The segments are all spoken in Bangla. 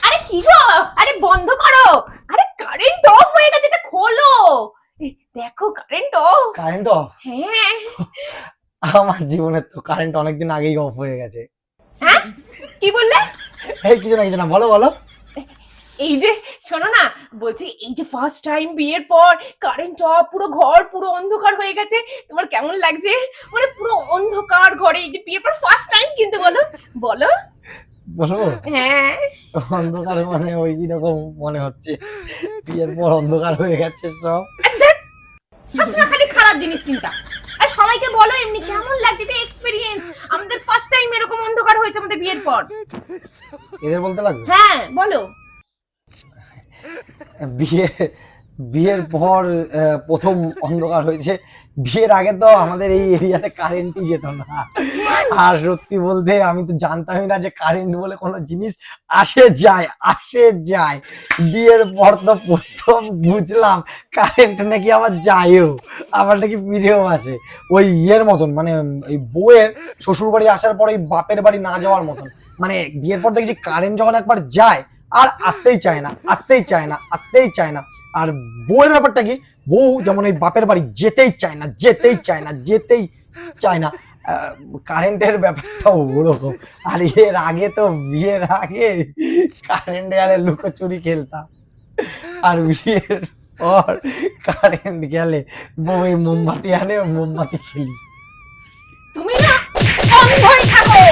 আরে কি গো, আরে বন্ধ করো, আরে কারেন্ট অফ হয়ে গেছে, এটা খোলো। দেখো কারেন্ট অফ। Current of? হ্যাঁ। আমার জীবনে তো কারেন্ট অনেকদিন আগেই অফ হয়ে গেছে। হ্যাঁ কি বললে? এই কিছু না, বলো বলো। এই যে শোনো না, বলছি এই যে ফার্স্ট টাইম বিয়ের পর কারেন্ট অফ, পুরো ঘর পুরো অন্ধকার হয়ে গেছে, তোমার কেমন লাগছে? মানে পুরো অন্ধকার ঘরে, এই যে বিয়ের পর ফার্স্ট টাইম, কিন্তু বলো বলো। বলবো? হ্যাঁ। অন্ধকার মানে ওই কিরকম মনে হচ্ছে, বিয়ের পর অন্ধকার হয়ে গেছে সব। আসলে খালি খারাপ জিনিস চিন্তা। আর সবাইকে বলো এমনি কেমন লাগছে, এটা এক্সপেরিয়েন্স। আমাদের ফার্স্ট টাইম এরকম অন্ধকার হয়েছে আমাদের বিয়ের পর। এদের বলতে লাগবে? হ্যাঁ বলো। বিয়ে বিয়ের পর প্রথম অন্ধকার হয়েছে। বিয়ের আগে তো আমাদের এই এরিয়াতে কারেন্টই যেত না। আর সত্যি বলতে আমি তো জানতামই না যে কারেন্ট বলে কোনো জিনিস আসে যায়। বিয়ের পর তো প্রথম বুঝলাম কারেন্ট নাকি আবার যায়ও, আবার নাকি ফিরেও আসে। ওই ইয়ের মতন, মানে এই বউয়ের শ্বশুর বাড়ি আসার পর ওই বাপের বাড়ি না যাওয়ার মতন। মানে বিয়ের পর দেখছি কারেন্ট যখন একবার যায় আর আসতেই চায় না। আর বউয়ের ব্যাপারটা কি, বউ যেমন ওই বাপের বাড়ি যেতেই চায় না। কারেন্টের ব্যাপারটা ওরকম। আর এর আগে তো বিয়ের আগে কারেন্ট গেলে লুকোচুরি খেলতাম, আর বিয়ের পর কারেন্ট গেলে বউ মোমবাতি আনে, মোমবাতি খেলি। তুমি না অন্ধই থাকো,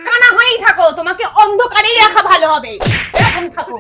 কানা হয়েই থাকো, তোমাকে অন্ধকারেই রাখা ভালো হবে, এরকম থাকো।